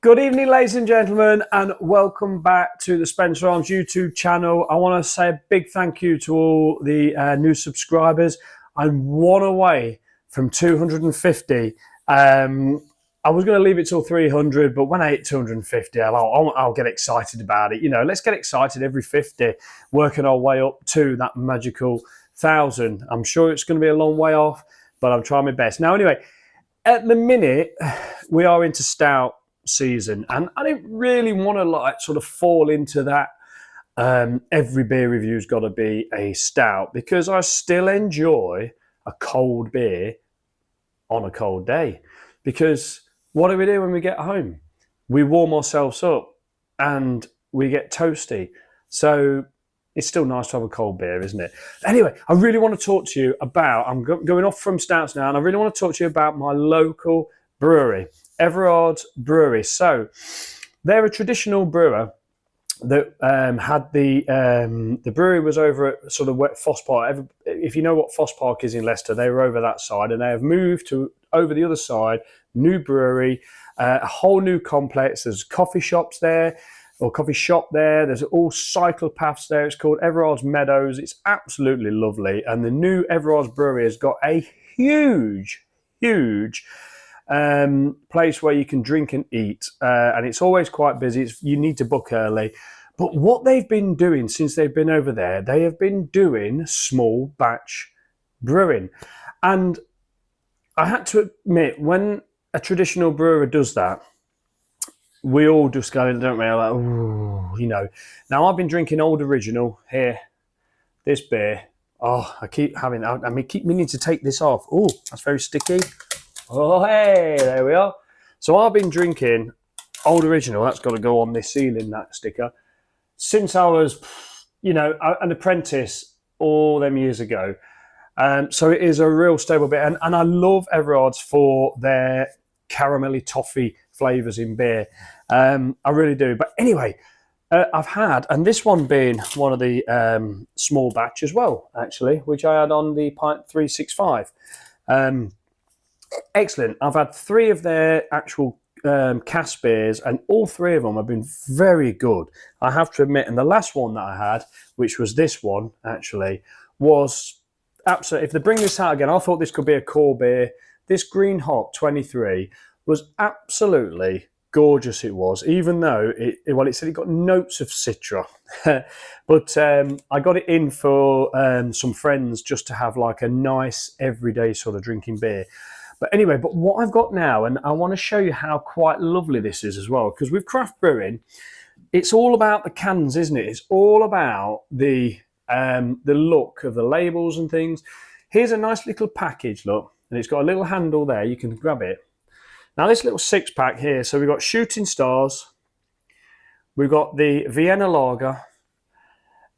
Good evening, ladies and gentlemen, and welcome back to the Spencer Arms YouTube channel. I want to say a big thank you to all the new subscribers. I'm one away from 250. I was going to leave it till 300, but when I hit 250, I'll get excited about it. You know, let's get excited every 50, working our way up to that magical 1,000. I'm sure it's going to be a long way off, but I'm trying my best. Now, anyway, at the minute, we are into stout season, and I didn't really want to sort of fall into that every beer review's got to be a stout, because I still enjoy a cold beer on a cold day. Because what do we do when we get home? We warm ourselves up and we get toasty. So it's still nice to have a cold beer, isn't it? Anyway, I really want to talk to you about, I'm going off from stouts now, and I really want to talk to you about my local brewery, Everards Brewery. So they're a traditional brewer that had the brewery was over at sort of Foss Park. If you know what Foss Park is in Leicester, they were over that side, and they have moved to over the other side, new brewery, a whole new complex. There's coffee shops there, or coffee shop there. There's all cycle paths there. It's called Everards Meadows. It's absolutely lovely. And the new Everards Brewery has got a huge place where you can drink and eat, and it's always quite busy. You need to book early. But what they've been doing since they've been over there, they have been doing small batch brewing. And I had to admit, when a traditional brewer does that, we all just go, don't we? Like, ooh, you know. Now, I've been drinking Old Original here, this beer. Oh, I keep meaning to take this off. Oh, that's very sticky. Oh, hey, there we are. So I've been drinking Old Original. That's got to go on this ceiling, that sticker, since I was, an apprentice all them years ago. So it is a real stable bit. And I love Everards for their caramelly toffee flavours in beer. I really do. But anyway, I've had, and this one being one of the small batch as well, actually, which I had on the Pint 365. Excellent. I've had 3 of their actual cask beers, and all 3 of them have been very good, I have to admit. And the last one that I had, which was this one, actually, was absolutely, if they bring this out again, I thought this could be a core beer. This Green Hop 23 was absolutely gorgeous. It was, even though it said it got notes of Citra, but I got it in for some friends just to have like a nice everyday sort of drinking beer. But anyway, but what I've got now, and I want to show you how quite lovely this is as well, because with craft brewing, it's all about the cans, isn't it? It's all about the look of the labels and things. Here's a nice little package, look, and it's got a little handle there. You can grab it. Now, this little 6-pack here, so we've got Shooting Stars, we've got the Vienna Lager,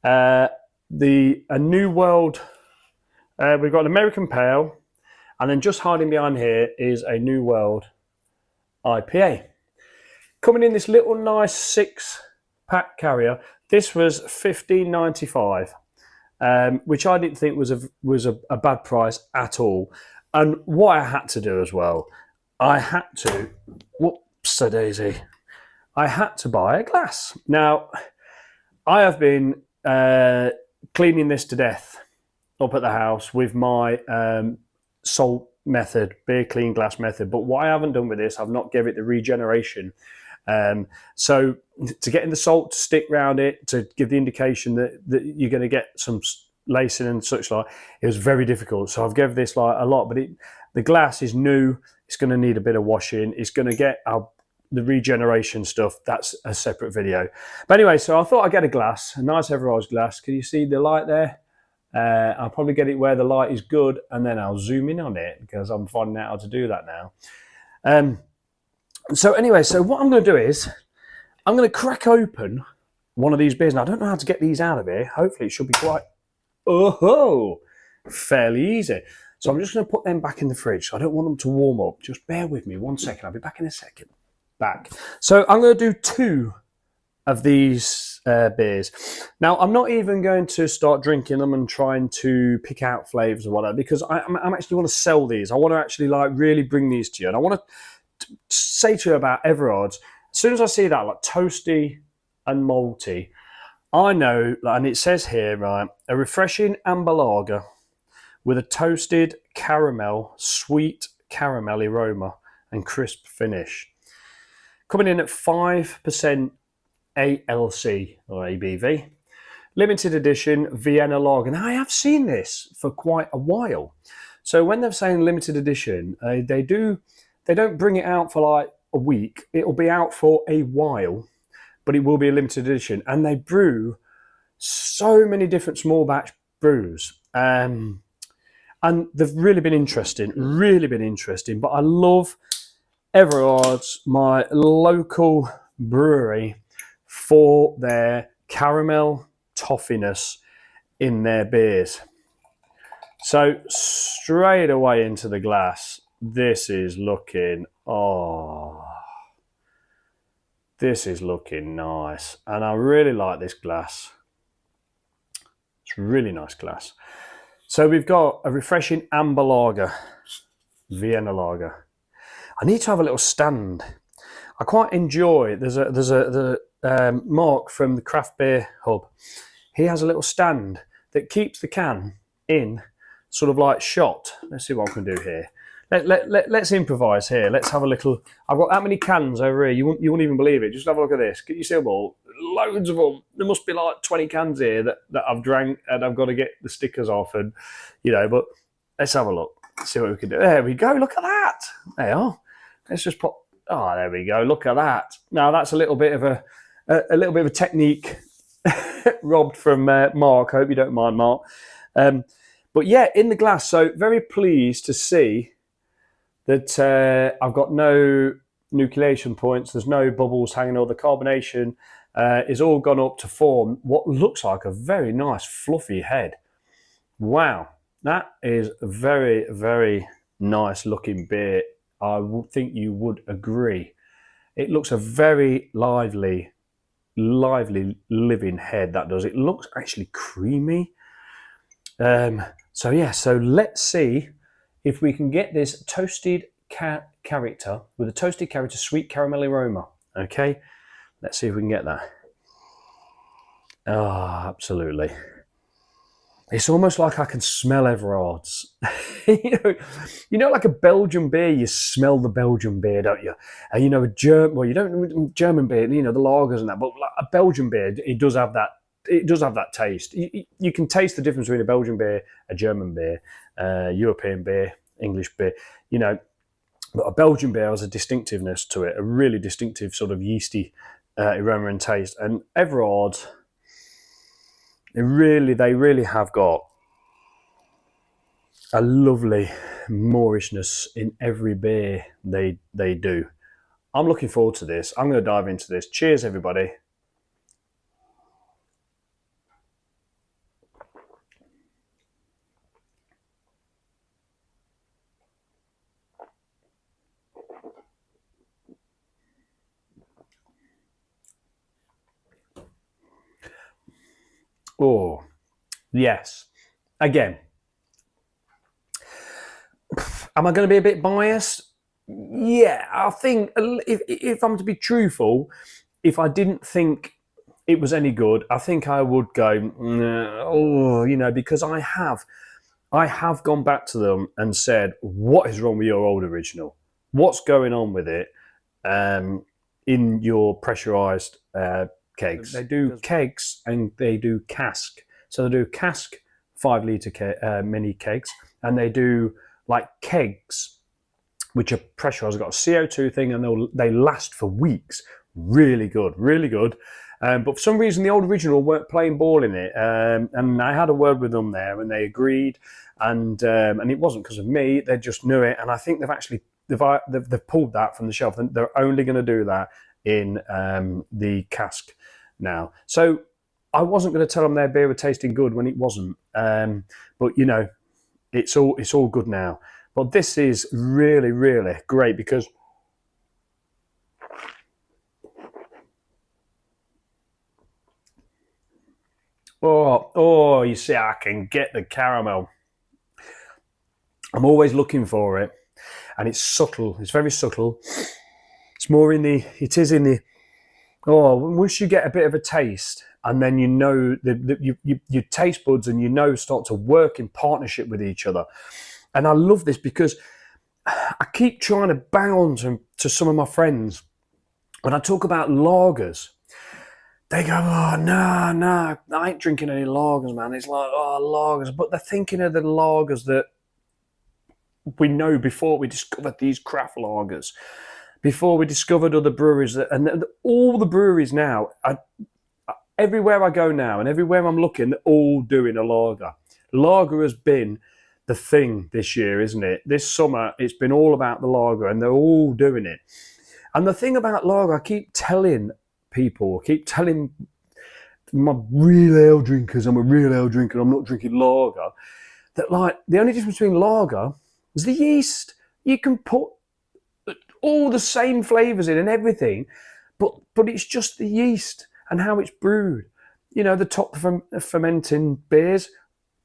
a New World, we've got an American Pale, and then just hiding behind here is a New World IPA. Coming in this little nice 6-pack carrier. This was $15.95, which I didn't think was a bad price at all. And what I had to do as well, I had to buy a glass. Now, I have been cleaning this to death up at the house with my salt method, beer clean glass method. But what I haven't done with this, I've not given it the regeneration. So to get in the salt to stick around it, to give the indication that you're going to get some lacing and such like, it was very difficult. So I've given this like a lot, but the glass is new. It's going to need a bit of washing. It's going to get the regeneration stuff. That's a separate video. But anyway, so I thought I'd get a glass, a nice Everards glass. Can you see the light there? I'll probably get it where the light is good, and then I'll zoom in on it, because I'm finding out how to do that now. So anyway, so what I'm going to do is I'm going to crack open one of these beers. Now, I don't know how to get these out of here. Hopefully it should be quite, fairly easy. So I'm just going to put them back in the fridge. So I don't want them to warm up. Just bear with me 1 second. I'll be back in a second. So I'm going to do 2 of these beers. Now, I'm not even going to start drinking them and trying to pick out flavours or whatever, because I'm actually want to sell these. I want to actually really bring these to you. And I want to say to you about Everards. as soon as I see that, like toasty and malty, I know, and it says here, right, a refreshing amber lager with a toasted caramel, sweet caramel aroma and crisp finish. Coming in at 5% ALC or ABV. Limited edition Vienna lager. Now, I have seen this for quite a while. So when they're saying limited edition, they don't bring it out for like a week. It'll be out for a while, but it will be a limited edition. And they brew so many different small batch brews. And they've really been interesting. But I love Everards, my local brewery, for their caramel toffiness in their beers. So straight away into the glass, this is looking, this is looking nice. And I really like this glass. It's a really nice glass. So we've got a refreshing amber lager, Vienna lager. I need to have a little stand. I quite enjoy, there's a Marc from the Craft Beer Hub. He has a little stand that keeps the can in sort of like shot. Let's see what I can do here. Let's improvise here. Let's have a little. I've got that many cans over here. You wouldn't even believe it. Just have a look at this. Get your seal ball. Loads of them. There must be like 20 cans here that I've drank and I've got to get the stickers off and, but let's have a look. See what we can do. There we go. Look at that. There you are. Let's just pop. Oh, there we go. Look at that. Now that's a little bit of a technique robbed from Marc. I hope you don't mind, Marc. But yeah, in the glass. So very pleased to see that I've got no nucleation points. There's no bubbles hanging, or the carbonation is all gone up to form what looks like a very nice fluffy head. Wow, that is a very, very nice looking beer. I would think you would agree. It looks a very lively, living head, that does. It looks actually creamy. So let's see if we can get this toasted character with a toasted character, sweet caramel aroma. Okay, let's see if we can get that. Oh, absolutely. It's almost like I can smell Everards. you know, like a Belgian beer, you smell the Belgian beer, don't you? And you don't German beer, the lagers and that, but like a Belgian beer, it does have that. It does have that taste. You can taste the difference between a Belgian beer, a German beer, European beer, English beer. But a Belgian beer has a distinctiveness to it, a really distinctive sort of yeasty aroma and taste. And Everards, they really have got a lovely Moorishness in every beer they do. I'm looking forward to this. I'm going to dive into this. Cheers, everybody. Oh, yes. Again, am I going to be a bit biased? Yeah, I think if I'm to be truthful, if I didn't think it was any good, I think I would go, because I have gone back to them and said, what is wrong with your old original? What's going on with it in your pressurized kegs? They do kegs and they do cask. So they do cask 5 litre mini kegs, and they do like kegs which are pressurized. Got a CO2 thing, and they last for weeks. Really good, really good. But for some reason, the old original weren't playing ball in it, and I had a word with them there, and they agreed. And it wasn't because of me; they just knew it. And I think they've pulled that from the shelf. And they're only going to do that in the cask now. So I wasn't going to tell them their beer was tasting good when it wasn't. But it's all good now. But this is really, really great because you see, I can get the caramel. I'm always looking for it, and it's subtle. It's very subtle. It's more it is in the Oh, once you get a bit of a taste, and then you know your taste buds and start to work in partnership with each other. And I love this because I keep trying to bang on to some of my friends when I talk about lagers. They go, oh, no, I ain't drinking any lagers, man. It's like, oh, lagers. But they're thinking of the lagers that we know before we discovered these craft lagers, before we discovered other breweries. And all the breweries now, everywhere I go now and everywhere I'm looking, they're all doing a lager. Lager has been the thing this year, isn't it? This summer, it's been all about the lager, and they're all doing it. And the thing about lager, I keep telling people, my real ale drinkers, I'm a real ale drinker, I'm not drinking lager, that like the only difference between lager is the yeast. You can put all the same flavours in and everything, but it's just the yeast and how it's brewed. You know, the top fermenting beers,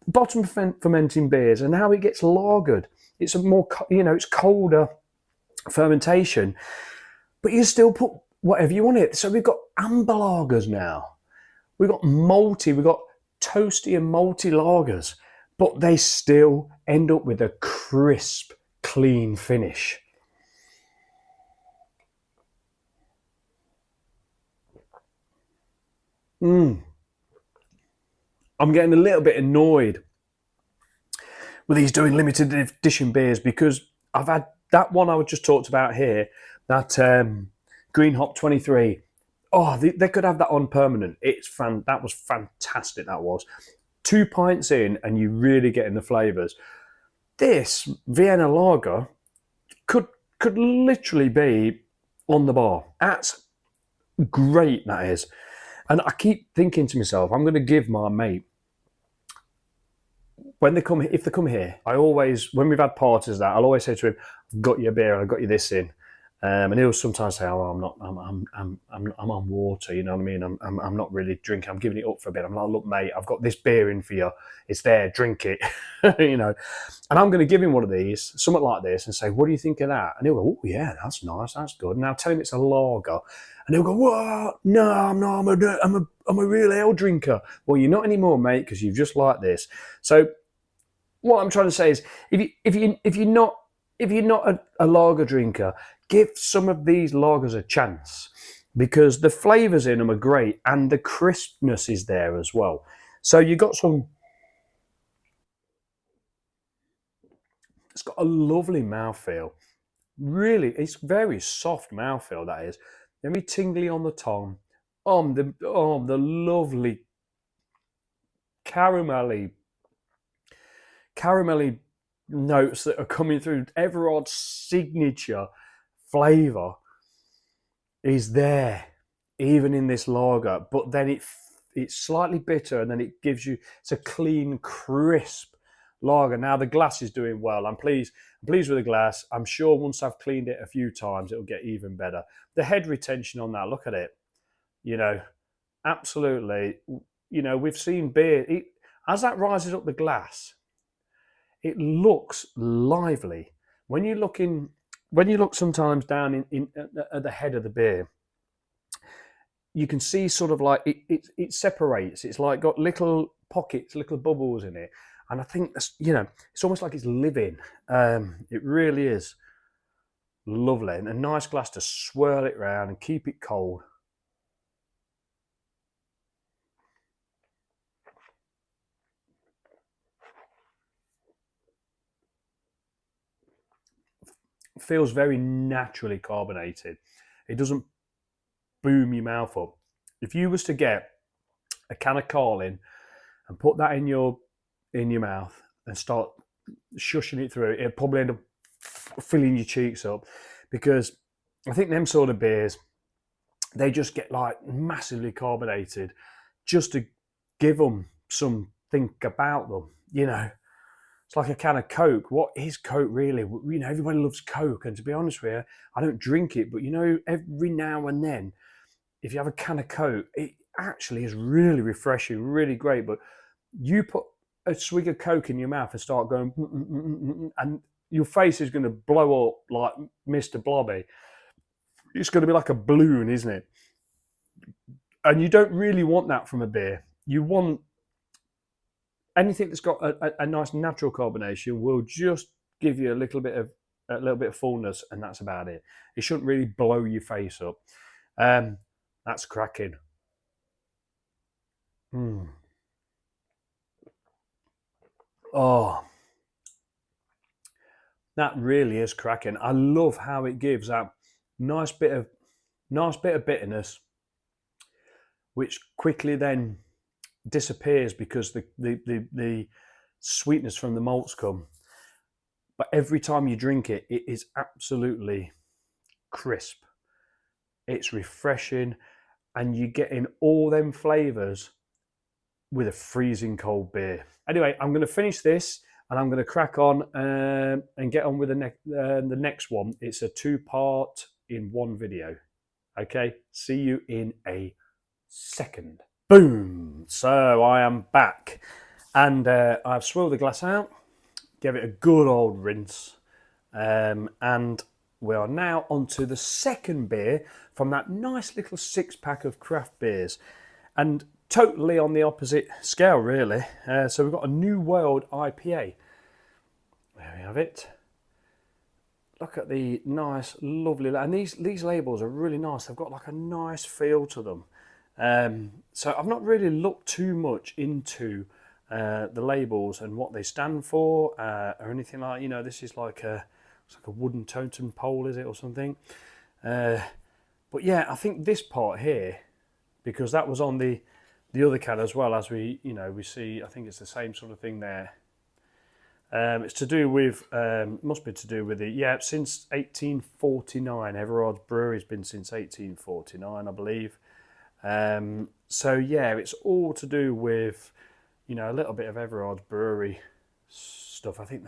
bottom fermenting beers, and how it gets lagered. It's a more, it's colder fermentation, but you still put whatever you want in it. So we've got amber lagers now. We've got malty, we've got toasty and malty lagers, but they still end up with a crisp, clean finish. I'm getting a little bit annoyed with these doing limited edition beers because I've had that one I just talked about here, that Green Hop 23. Oh, they could have that on permanent. That was fantastic. That was 2 pints in, and you really get in the flavours. This Vienna lager could literally be on the bar. That's great. That is, and I keep thinking to myself, I'm going to give my mate, if they come here, when we've had parties, I'll always say to him, I've got you a beer, I've got you this in. And he'll sometimes say, "Oh, I'm on water." You know what I mean? I'm not really drinking. I'm giving it up for a bit. I'm like, "Look, mate, I've got this beer in for you. It's there. Drink it." you know. And I'm going to give him one of these, something like this, and say, "What do you think of that?" And he'll go, "Oh yeah, that's nice. That's good." And I'll tell him it's a lager, and he'll go, "What? No, I'm not. I'm a real ale drinker." Well, you're not anymore, mate, because you've just liked this. So, what I'm trying to say is, if you're not a lager drinker, give some of these lagers a chance, because the flavours in them are great and the crispness is there as well. So you got some. It's got a lovely mouthfeel. Really, it's very soft mouthfeel. That is, very tingly on the tongue. The lovely caramelly notes that are coming through. Everard's signature flavour is there, even in this lager, but then it's slightly bitter, and then it's a clean, crisp lager. Now the glass is doing well. I'm pleased with the glass. I'm sure once I've cleaned it a few times, it'll get even better. The head retention on that, look at it. Absolutely. We've seen beer, as that rises up the glass, it looks lively. When you look sometimes down in at the head of the beer, you can see sort of like it separates. It's like got little pockets, little bubbles in it, and I think that's, it's almost like it's living. It really is lovely, and a nice glass to swirl it round and keep it cold. Feels very naturally carbonated. It doesn't boom your mouth up. If you was to get a can of Carling and put that in your mouth and start shushing it through, it'll probably end up filling your cheeks up, because I think them sort of beers, they just get like massively carbonated just to give them something about them. It's like a can of Coke. What is Coke really? Everybody loves Coke, and to be honest with you, I don't drink it, but every now and then, if you have a can of Coke, it actually is really refreshing, really great. But you put a swig of Coke in your mouth and start going, and your face is going to blow up like Mr. Blobby. It's going to be like a balloon, isn't it? And you don't really want that from a beer. You want anything that's got a nice natural carbonation will just give you a little bit of fullness, and that's about it. It shouldn't really blow your face up. That's cracking. Mm. Oh, that really is cracking. I love how it gives that nice bit of bitterness, which quickly then disappears because the sweetness from the malts come. But every time you drink it, it is absolutely crisp. It's refreshing, and you're getting all them flavours with a freezing cold beer. Anyway, I'm going to finish this and I'm going to crack on and get on with the next one. It's a 2-part in one video. Okay, see you in a second. Boom! So I am back, and I've swirled the glass out, gave it a good old rinse, and we are now onto the second beer from that nice little 6-pack of craft beers, and totally on the opposite scale, really. So we've got a New World IPA. There we have it. Look at the nice, lovely, and these labels are really nice. They've got like a nice feel to them. So I've not really looked too much into the labels and what they stand for or anything like. This is like it's like a wooden totem pole, is it, or something? But yeah, I think this part here, because that was on the other can as well, as we see. I think it's the same sort of thing there. It's to do with, must be to do with since 1849. Everards Brewery has been since 1849, I believe. So yeah, it's all to do with, a little bit of Everards Brewery stuff. I think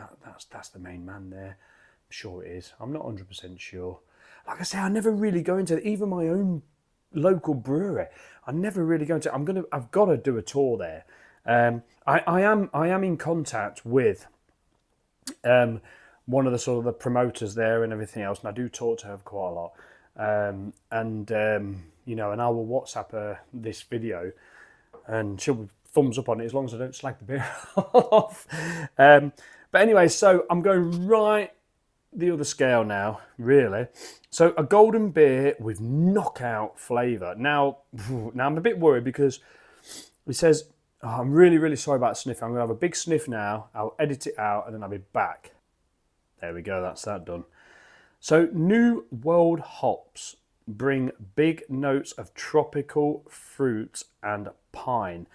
that's the main man there. I'm sure it is. I'm not 100% sure. Like I say, I never really go into even my own local brewery. I never really go into. I've got to do a tour there. I am in contact with one of the sort of the promoters there and everything else, and I do talk to her quite a lot. And I will WhatsApp her this video, and she'll thumbs up on it as long as I don't slag the beer off. But anyway, so I'm going right the other scale now, really. So a golden beer with knockout flavour. Now I'm a bit worried because it says, I'm really, really sorry about sniffing. I'm going to have a big sniff now. I'll edit it out and then I'll be back. There we go, that's that done. So New World hops bring big notes of tropical fruit and pine.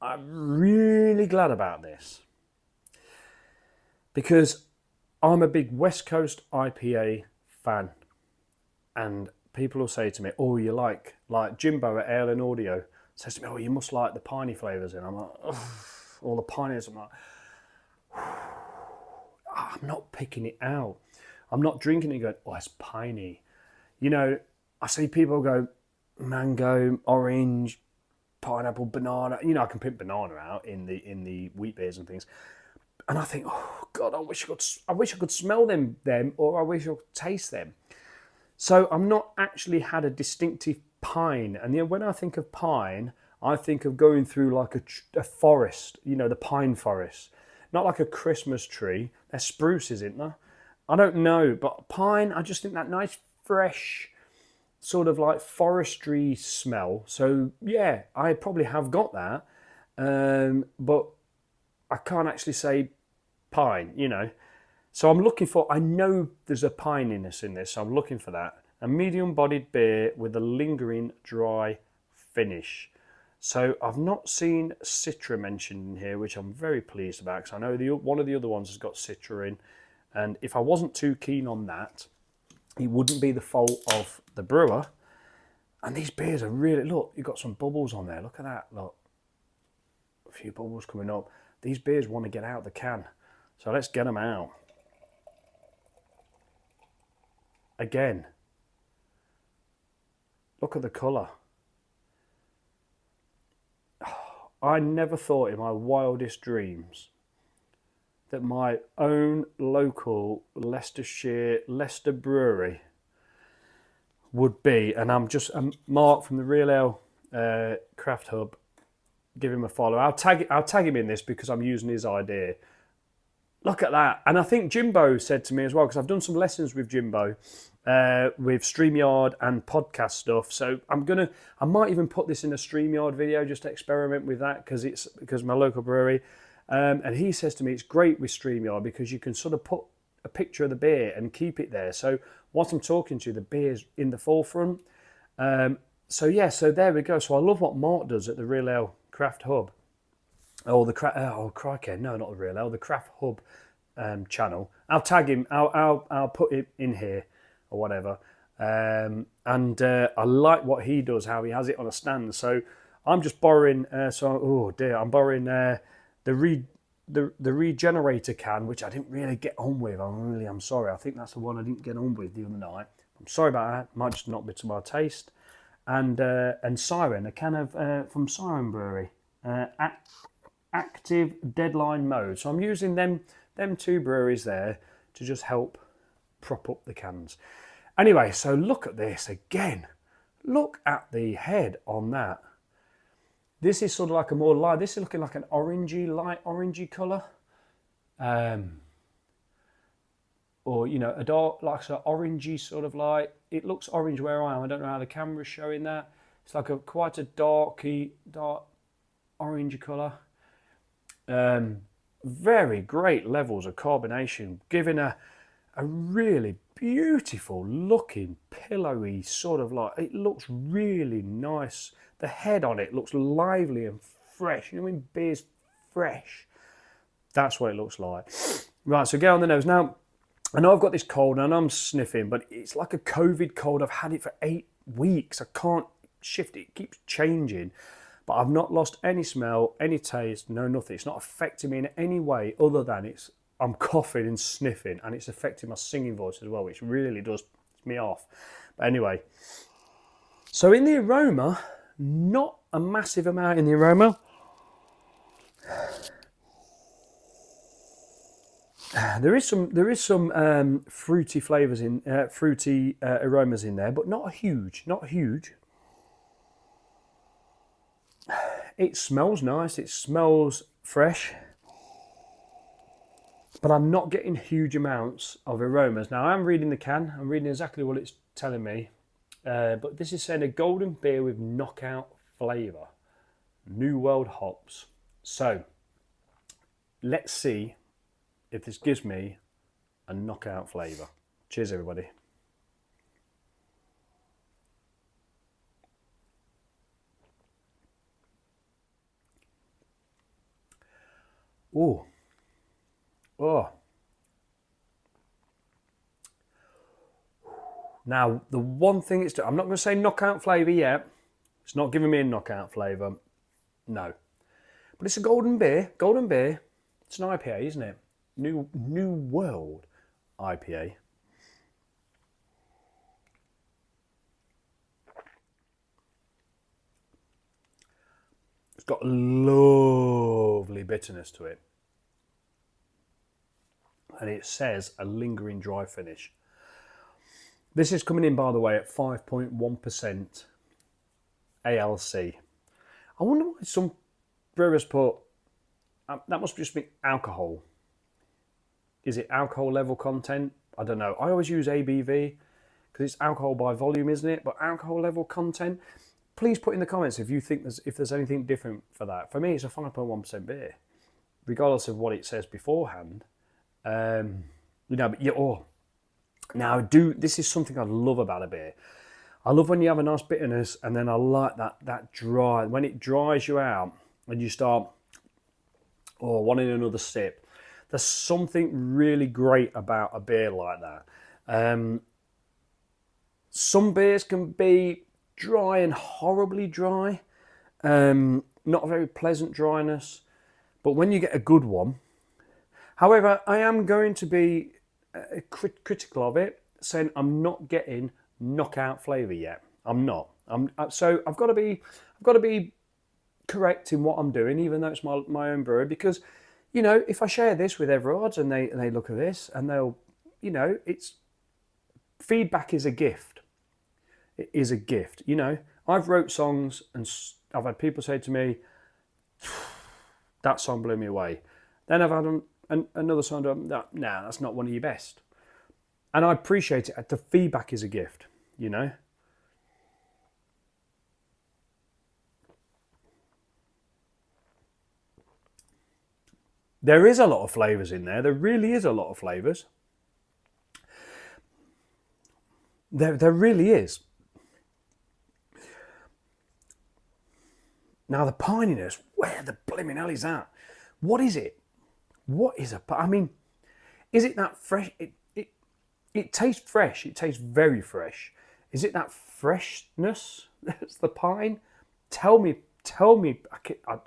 I'm really glad about this because I'm a big West Coast IPA fan, and people will say to me, "Oh, you like Jimbo at Ale and Audio says to me, oh, you must like the piney flavours." And I'm like, all the piney. I'm like, I'm not picking it out. I'm not drinking it and going, oh, it's piney. I see people go mango, orange, pineapple, banana. I can pick banana out in the wheat beers and things. And I think, oh God, I wish I could smell them, or I wish I could taste them. So I'm not actually had a distinctive pine. And when I think of pine, I think of going through like a forest, the pine forest. Not like a Christmas tree. They're spruces, isn't there? I don't know, but pine, I just think that nice, fresh, sort of like forestry smell. So yeah, I probably have got that. But I can't actually say pine, So I'm looking for, I know there's a pininess in this, so I'm looking for that. A medium-bodied beer with a lingering dry finish. So I've not seen Citra mentioned in here, which I'm very pleased about, because I know one of the other ones has got Citra in. And if I wasn't too keen on that, it wouldn't be the fault of the brewer. And these beers are really, look, you've got some bubbles on there. Look at that, look. A few bubbles coming up. These beers want to get out of the can. So let's get them out. Again, look at the colour. I never thought in my wildest dreams that my own local Leicester brewery would be, and I'm Marc from the Real Ale Craft Hub. Give him a follow. I'll tag him in this because I'm using his idea. Look at that. And I think Jimbo said to me as well, because I've done some lessons with Jimbo with StreamYard and podcast stuff. So I might even put this in a StreamYard video just to experiment with that because my local brewery. And he says to me, it's great with StreamYard because you can sort of put a picture of the beer and keep it there. So whilst I'm talking to you, the beer's in the forefront. So there we go. So I love what Marc does at the Real Ale Craft Hub. The Real Ale, the Craft Hub channel. I'll tag him. I'll put it in here or whatever. I like what he does, how he has it on a stand. So I'm just borrowing. I'm borrowing the regenerator can, which I didn't really get on with. I'm sorry. I think that's the one I didn't get on with the other night. I'm sorry about that. Might just not be to my taste. And Siren, a can of from Siren Brewery. Active deadline mode. So I'm using them two breweries there to just help prop up the cans. Anyway, so look at this again. Look at the head on that. This is sort of like a more light. This is looking like an light orangey colour. Or a dark, like an orangey sort of light. It looks orange where I am. I don't know how the camera's showing that. It's like quite a dark orangey colour. Very great levels of carbonation, giving a really beautiful looking pillowy sort of like, it looks really nice. The head on it looks lively and fresh. When beer's fresh, that's what it looks like. Right, so get on the nose. Now, I know I've got this cold and I'm sniffing, but it's like a COVID cold. I've had it for 8 weeks. I can't shift it. It keeps changing. But I've not lost any smell, any taste, no nothing. It's not affecting me in any way other than I'm coughing and sniffing, and it's affecting my singing voice as well, which really does piss me off. But anyway, so in the aroma, not a massive amount in the aroma. There is some fruity flavours fruity aromas in there, but not huge. It smells nice. It smells fresh, but I'm not getting huge amounts of aromas. Now I'm reading the can. I'm reading exactly what it's telling me, but this is saying a golden beer with knockout flavour, New World hops. So let's see if this gives me a knockout flavour. Cheers, everybody. Oh. Now, the one thing I'm not going to say knockout flavour yet. It's not giving me a knockout flavour. No. But it's a golden beer. It's an IPA, isn't it? New World IPA. It's got a lovely bitterness to it. And it says a lingering dry finish. This is coming in, by the way, at 5.1% ALC. I wonder why some brewers put, that must just be alcohol. Is it alcohol level content? I don't know. I always use ABV because it's alcohol by volume, isn't it? But alcohol level content, please put in the comments if you think there's anything different for that. For me, it's a 5.1% beer, regardless of what it says beforehand. This is something I love about a beer. I love when you have a nice bitterness, and then I like that dry, when it dries you out and you start wanting another sip. There's something really great about a beer like that. Some beers can be dry and horribly dry, not a very pleasant dryness, but when you get a good one. However, I am going to be critical of it, saying I'm not getting knockout flavour yet. I'm not. So I've got to be correct in what I'm doing, even though it's my own brewery, because if I share this with Everards and they look at this and they'll, it's feedback is a gift. It is a gift. I've wrote songs and I've had people say to me, that song blew me away. Then I've had another song, nah, that's not one of your best. And I appreciate it. The feedback is a gift, you know. There is a lot of flavours in there. There really is a lot of flavours. There really is. Now the pininess, where the blimmin' hell is that? What is it? What is I mean, is it that fresh? It tastes fresh. It tastes very fresh. Is it that freshness that's the pine? Tell me. I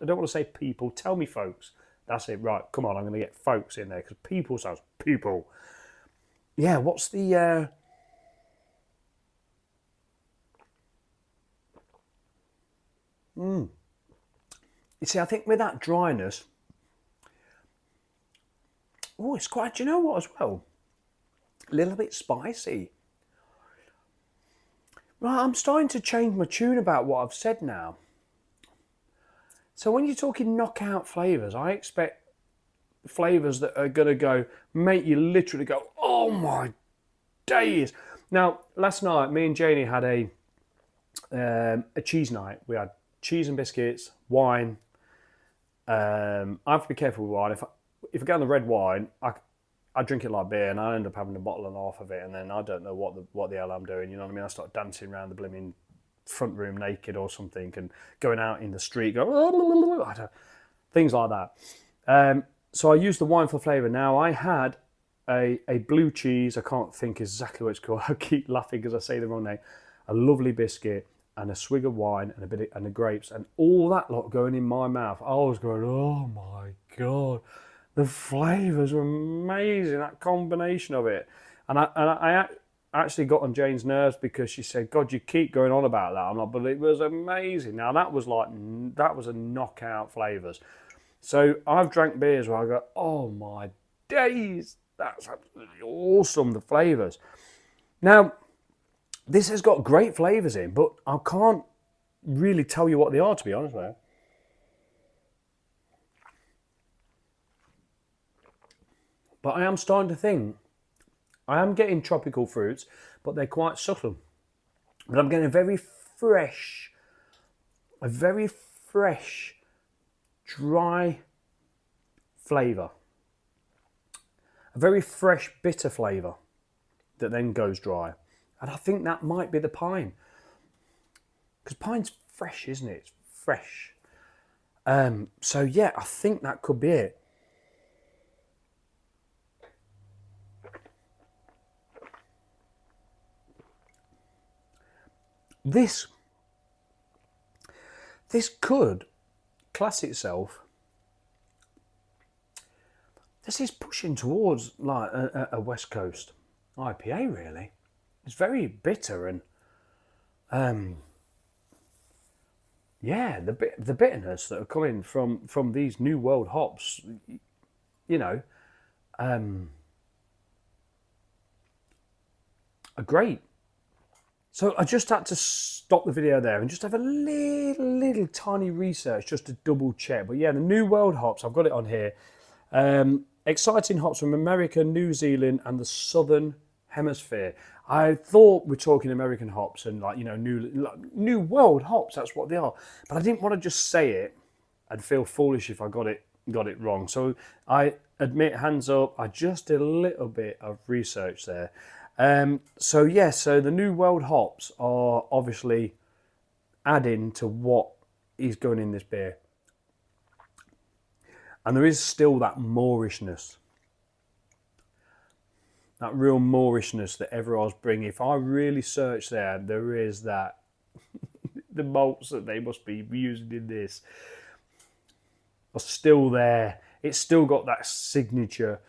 don't want to say people. Tell me, folks. That's it. Right. Come on. I'm going to get folks in there because people sounds people. Yeah. What's the? You see, I think with that dryness. Oh, it's quite. Do you know what as well? A little bit spicy. Right, I'm starting to change my tune about what I've said now. So when you're talking knockout flavours, I expect flavours that are going to make you literally go, oh my days. Now, last night, me and Janie had a cheese night. We had cheese and biscuits, wine. I have to be careful with wine. If I get on the red wine, I drink it like beer, and I end up having a bottle and a half of it, and then I don't know what the hell I'm doing. You know what I mean? I start dancing around the blooming front room naked or something, and going out in the street, things like that. So I used the wine for flavour. Now I had a blue cheese. I can't think exactly what it's called. I keep laughing because I say the wrong name. A lovely biscuit and a swig of wine and and the grapes and all that lot going in my mouth. I was going, oh my god. The flavours were amazing, that combination of it. And I actually got on Jane's nerves because she said, God, you keep going on about that. I'm like, but it was amazing. Now, that was a knockout flavours. So I've drank beers where I go, oh my days, that's absolutely awesome, the flavours. Now, this has got great flavours in, but I can't really tell you what they are, to be honest with you. But I am starting to think, I am getting tropical fruits, but they're quite subtle. But I'm getting a very fresh, dry flavour. A very fresh, bitter flavour that then goes dry. And I think that might be the pine. Because pine's fresh, isn't it? It's fresh. So yeah, I think that could be it. This could class itself. This is pushing towards like a West Coast IPA. Really, it's very bitter and yeah, the bitterness that are coming from these New World hops, you know, are great. So I just had to stop the video there and just have a little tiny research just to double check. But yeah, the New World hops, I've got it on here. Exciting hops from America, New Zealand, and the Southern Hemisphere. I thought we're talking American hops and like, you know, New World hops, that's what they are. But I didn't want to just say it. I'd feel foolish if I got it wrong. So I admit, hands up, I just did a little bit of research there. So the New World hops are obviously adding to what is going in this beer. And there is still that Moorishness. That real Moorishness that Everards bring. If I really search there is that. The malts that they must be using in this are still there. It's still got that signature.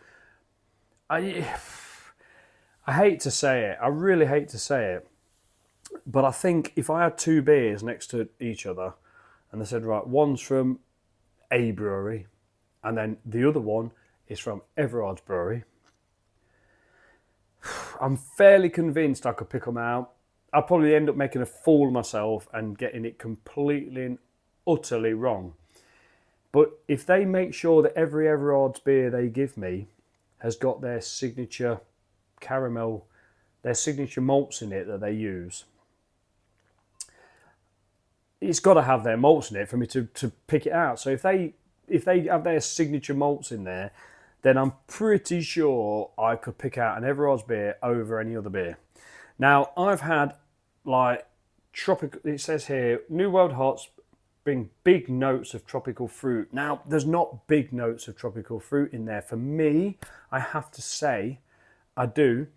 I hate to say it. I really hate to say it. But I think if I had two beers next to each other and they said, right, one's from a brewery and then the other one is from Everards Brewery, I'm fairly convinced I could pick them out I'll probably end up making a fool of myself and getting it completely and utterly wrong. But if they make sure that every Everards beer they give me has got their signature caramel, their signature malts in it that they use, it's got to have their malts in it for me to pick it out. So if they have their signature malts in there, then I'm pretty sure I could pick out an Everards beer over any other beer. Now, I've had like tropical, it says here, New World Hots bring big notes of tropical fruit. Now, there's not big notes of tropical fruit in there. For me, I have to say, I do.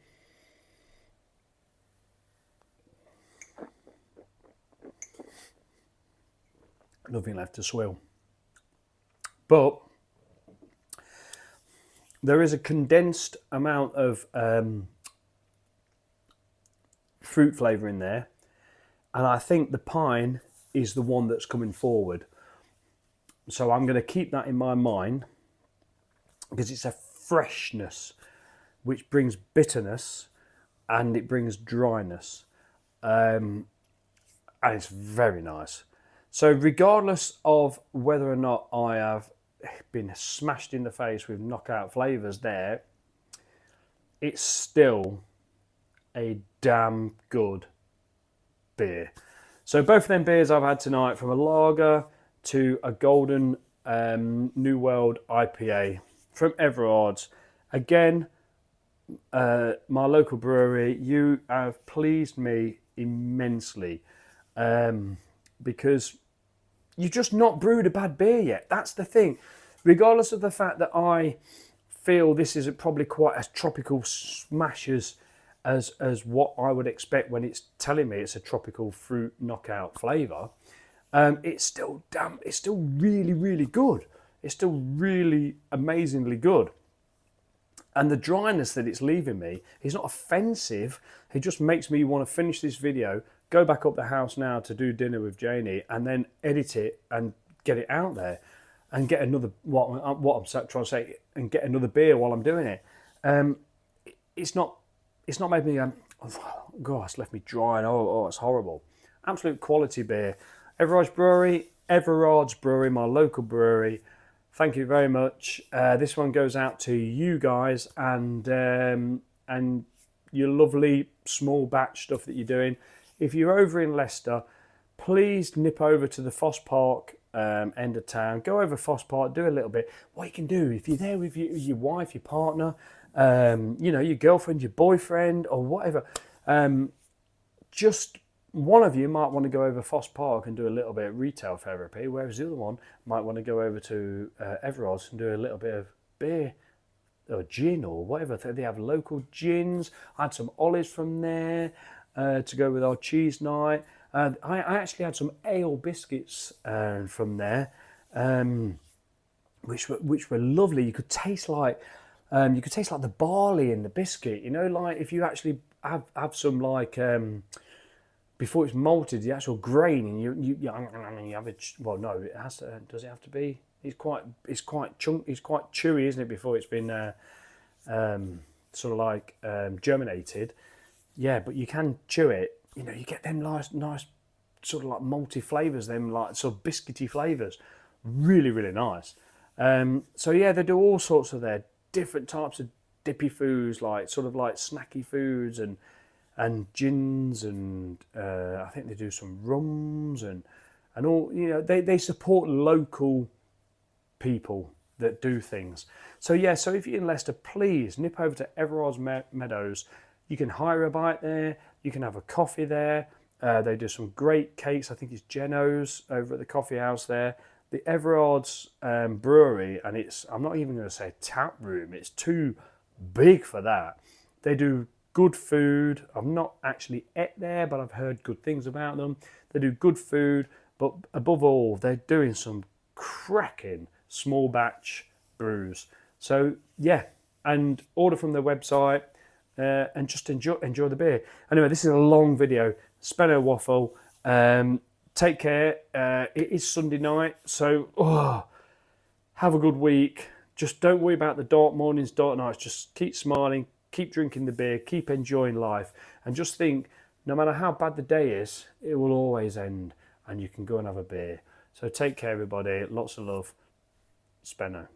Nothing left to swill. But there is a condensed amount of fruit flavour in there, and I think the pine is the one that's coming forward. So I'm going to keep that in my mind because it's a freshness which brings bitterness and it brings dryness, and it's very nice. So regardless of whether or not I have been smashed in the face with knockout flavours there, it's still a damn good beer. So both of them beers I've had tonight, from a lager to a golden New World IPA from Everards. Again, my local brewery, you have pleased me immensely, because you've just not brewed a bad beer yet. That's the thing. Regardless of the fact that I feel this is probably quite as tropical smash as what I would expect when it's telling me it's a tropical fruit knockout flavour, it's still really, really good. It's still really amazingly good. And the dryness that it's leaving me is not offensive. It just makes me want to finish this video, go back up the house now to do dinner with Janie, and then edit it and get it out there and get another, what I'm trying to say, and get another beer while I'm doing it. It's not made me, oh, God, it's left me dry and oh, it's horrible. Absolute quality beer. Everards Brewery, my local brewery. Thank you very much. This one goes out to you guys and your lovely small batch stuff that you're doing. If you're over in Leicester, please nip over to the Foss Park end of town. Go over Foss Park, do a little bit. What you can do, if you're there with your wife, your partner, your girlfriend, your boyfriend, or whatever, just one of you might want to go over Foss Park and do a little bit of retail therapy, whereas the other one might want to go over to Everards and do a little bit of beer or gin or whatever. They have local gins. I had some olives from there to go with our cheese night. I actually had some ale biscuits from there, which were lovely. You could taste like the barley in the biscuit. You know, like if you actually have some like before it's malted, the actual grain, and you have it. Well, no, it has to. Does it have to be? It's quite chewy, isn't it? Before it's been sort of like germinated. Yeah, but you can chew it. You know, you get them nice sort of like malty flavours, them like sort of biscuity flavours. Really, really nice. So yeah, they do all sorts of their different types of dippy foods, like sort of like snacky foods and gins, and I think they do some rums and all. You know, they support local people that do things. So yeah, so if you're in Leicester, please nip over to Everards Meadows. You can hire a bite there. You can have a coffee there. They do some great cakes. I think it's Geno's over at the coffee house there. The Everards Brewery, and I'm not even going to say tap room. It's too big for that. They do good food. I've not actually ate there, but I've heard good things about them. They do good food, but above all, they're doing some cracking small batch brews. So yeah, and order from their website. And just enjoy the beer. Anyway, this is a long video. Spenno waffle. Take care. It is Sunday night, so have a good week. Just don't worry about the dark mornings, dark nights. Just keep smiling, keep drinking the beer, keep enjoying life, and just think no matter how bad the day is, it will always end and you can go and have a beer. So take care, everybody. Lots of love. Spenno.